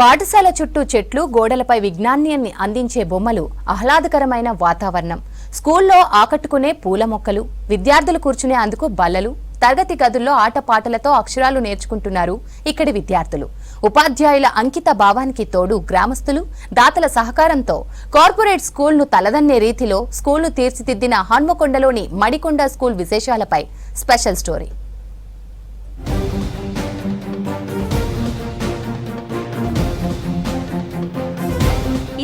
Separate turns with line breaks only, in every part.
పాఠశాల చుట్టూ చెట్లు, గోడలపై విజ్ఞానాన్ని అందించే బొమ్మలు, ఆహ్లాదకరమైన వాతావరణం, స్కూల్లో ఆకట్టుకునే పూల మొక్కలు, విద్యార్థులు కూర్చునే అందుకు బల్లలు, తరగతి గదుల్లో ఆటపాటలతో అక్షరాలు నేర్చుకుంటున్నారు ఇక్కడి విద్యార్థులు. ఉపాధ్యాయుల అంకిత భావానికి తోడు గ్రామస్తులు, దాతల సహకారంతో కార్పొరేట్ స్కూల్ను తలదన్నే రీతిలో స్కూల్ను తీర్చిదిద్దిన హన్మకొండలోని మడికొండ స్కూల్ విశేషాలపై స్పెషల్ స్టోరీ.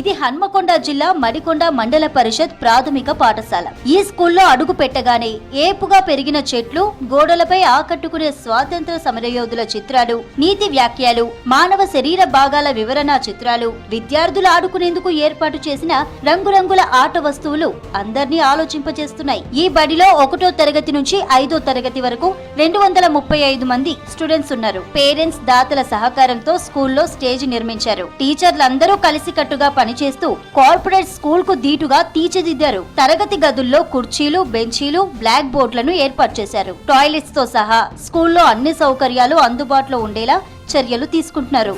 ఇది హన్మకొండ జిల్లా మడికొండ మండల పరిషత్ ప్రాథమిక పాఠశాల. ఈ స్కూల్లో అడుగు పెట్టగానే ఏపుగా పెరిగిన చెట్లు, గోడలపై ఆకట్టుకునే స్వాతంత్ర సమరయోధుల చిత్రాలు, నీతి వ్యాఖ్యలు, మానవ శరీర భాగాల వివరణ చిత్రాలు, విద్యార్థులు ఆడుకునేందుకు ఏర్పాటు చేసిన రంగురంగుల ఆట వస్తువులు అందర్నీ ఆలోచింపజేస్తున్నాయి. ఈ బడిలో 1వ తరగతి నుంచి 5వ తరగతి వరకు 235 మంది స్టూడెంట్స్ ఉన్నారు. పేరెంట్స్, దాతల సహకారంతో స్కూల్లో స్టేజ్ నిర్మించారు. టీచర్లందరూ కలిసికట్టుగా పనిచేస్తూ కార్పొరేట్ స్కూల్ కు దీటుగా తీర్చిదిద్దారు. తరగతి గదుల్లో కుర్చీలు, బెంచీలు, బ్లాక్ బోర్డులను ఏర్పాటు చేశారు. టాయిలెట్స్ తో సహా స్కూల్లో అన్ని సౌకర్యాలు అందుబాటులో ఉండేలా చర్యలు తీసుకుంటున్నారు.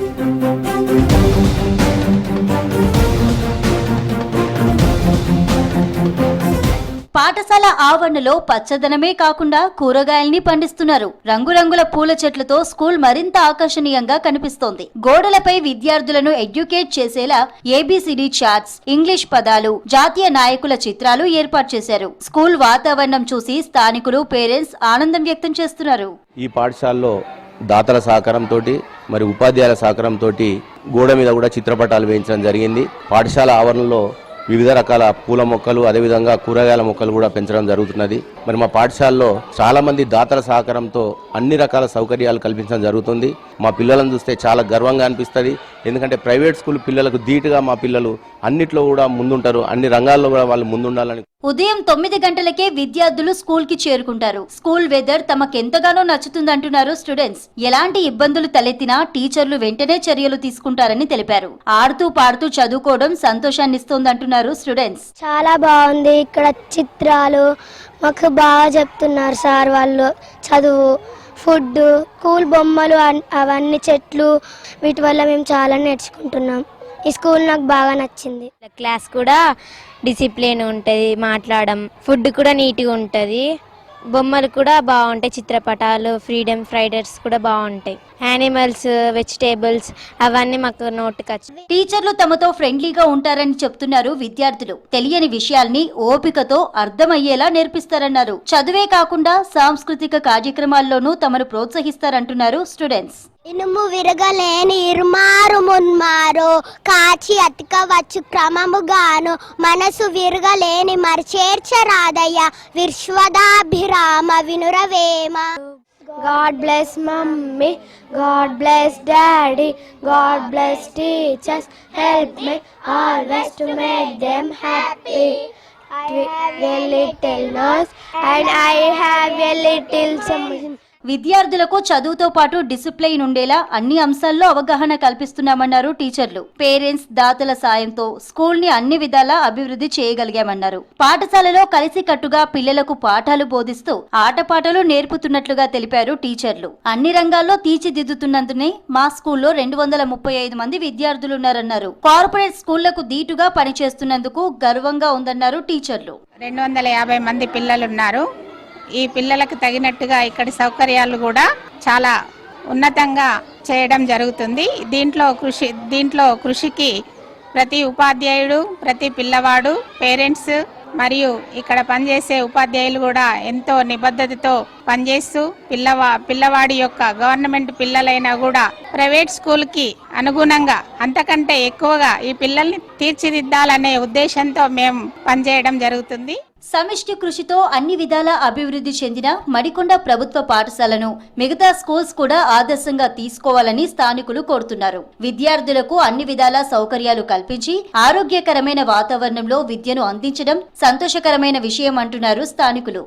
పాఠశాల ఆవరణలో పచ్చదనమే కాకుండా కూరగాయల్ని పండిస్తున్నారు. రంగురంగుల పూల చెట్లతో స్కూల్ మరింత ఆకర్షణీయంగా కనిపిస్తోంది. గోడలపై విద్యార్థులను ఎడ్యుకేట్ చేసేలా ABCD చార్ట్స్, ఇంగ్లీష్ పదాలు, జాతీయ నాయకుల చిత్రాలు ఏర్పాటు చేశారు. స్కూల్ వాతావరణం చూసి స్థానికులు, పేరెంట్స్ ఆనందం వ్యక్తం చేస్తున్నారు.
ఈ పాఠశాలలో దాతల సహకారంతో మరి ఉపాధ్యాయుల సహకారంతో గోడ మీద కూడా చిత్రపటాలు వేయించడం జరిగింది. పాఠశాల ఆవరణలో వివిధ రకాల పూల మొక్కలు, అదేవిధంగా కూరగాయల మొక్కలు కూడా పెంచడం జరుగుతున్నది. మరి మా పాఠశాలలో చాలా మంది దాతల సహకారంతో అన్ని రకాల సౌకర్యాలు కల్పించడం జరుగుతుంది. మా పిల్లలను చూస్తే చాలా గర్వంగా అనిపిస్తుంది. ఎందుకంటే ప్రైవేట్ స్కూల్ పిల్లలకు ధీటుగా మా పిల్లలు అన్నిట్లో కూడా ముందుంటారు. అన్ని రంగాల్లో కూడా వాళ్ళు ముందుండాలని.
ఉదయం 9 గంటలకే విద్యార్థులు స్కూల్ కి చేరుకుంటారు. స్కూల్ వెదర్ తమకెంతగానో నచ్చుతుందంటున్నారు స్టూడెంట్స్. ఎలాంటి ఇబ్బందులు తలెత్తినా టీచర్లు వెంటనే చర్యలు తీసుకుంటారని తెలిపారు. ఆడుతూ పాడుతూ చదువుకోవడం సంతోషాన్ని ఇస్తోందంటున్నారు స్టూడెంట్స్.
చాలా బాగుంది. ఇక్కడ చిత్రాలు మాకు బాగా చెప్తున్నారు సార్ వాళ్ళు. చదువు, ఫుడ్, స్కూల్ బొమ్మలు, అవన్నీ చెట్లు, వీటి వల్ల మేము చాలా నేర్చుకుంటున్నాం. ఈ స్కూల్ నాకు బాగా నచ్చింది.
క్లాస్ కూడా డిసిప్లిన్ ఉంటుంది, మాట్లాడడం, ఫుడ్ కూడా నీట్గా ఉంటుంది, బొమ్మలు కూడా బాగుంటాయి, చిత్రపటాలు, ఫ్రీడమ్ ఫైటర్స్ కూడా బాగుంటాయి, యానిమల్స్, వెజిటేబుల్స్ అవన్నీ మాకు నోటుకొచ్చు.
టీచర్లు తమతో ఫ్రెండ్లీగా ఉంటారని చెప్తున్నారు విద్యార్థులు. తెలియని విషయాల్ని ఓపికతో అర్థమయ్యేలా నేర్పిస్తారన్నారు. చదువే కాకుండా సాంస్కృతిక కార్యక్రమాల్లోనూ తమను ప్రోత్సహిస్తారంటున్నారు స్టూడెంట్స్.
ఇనుము విరగలేని ఇరుమారు మున్మారు కాచి అతికవచ్చు క్రమముగాను మనసు విరగలేని మరిచేర్చరాదయ్య విశ్వదాభిరామ వినురవేమ. God bless mommy, God bless daddy, God bless teachers, help me always to make them happy. I have a little nose and I have a little something.
విద్యార్థులకు చదువుతో పాటు డిసిప్లైన్ ఉండేలా అన్ని అంశాల్లో అవగాహన కల్పిస్తున్నామన్నారు టీచర్లు. పేరెంట్స్, దాతల సాయంతో స్కూల్ ని అన్ని విధాలా అభివృద్ధి చేయగలిగామన్నారు. పాఠశాలలో కలిసికట్టుగా పిల్లలకు పాఠాలు బోధిస్తూ ఆటపాటలు నేర్పుతున్నట్లుగా తెలిపారు టీచర్లు. అన్ని రంగాల్లో తీర్చిదిద్దుతున్నందునే మా స్కూల్లో 235 మంది విద్యార్థులున్నారన్నారు. కార్పొరేట్ స్కూళ్లకు దీటుగా పనిచేస్తున్నందుకు గర్వంగా ఉందన్నారు టీచర్లు.
250 మంది పిల్లలున్నారు. ఈ పిల్లలకు తగినట్టుగా ఇక్కడి సౌకర్యాలు కూడా చాలా ఉన్నతంగా చేయడం జరుగుతుంది. దీంట్లో కృషికి ప్రతి ఉపాధ్యాయుడు, ప్రతి పిల్లవాడు, పేరెంట్స్ మరియు ఇక్కడ పనిచేసే ఉపాధ్యాయులు కూడా ఎంతో నిబద్ధతతో పనిచేస్తూ పిల్లవాడి యొక్క గవర్నమెంట్ పిల్లలైనా కూడా ప్రైవేట్ స్కూల్కి అనుగుణంగా అంతకంటే ఎక్కువగా ఈ పిల్లల్ని తీర్చిదిద్దాలనే ఉద్దేశంతో మేము పనిచేయడం జరుగుతుంది.
సమిష్టి కృషితో అన్ని విధాల అభివృద్ధి చెందిన మడికొండ ప్రభుత్వ పాఠశాలను మిగతా స్కూల్స్ కూడా ఆదర్శంగా తీసుకోవాలని స్థానికులు కోరుతున్నారు. విద్యార్థులకు అన్ని విధాల సౌకర్యాలు కల్పించి ఆరోగ్యకరమైన వాతావరణంలో విద్యను అందించడం సంతోషకరమైన విషయం అంటున్నారు స్థానికులు.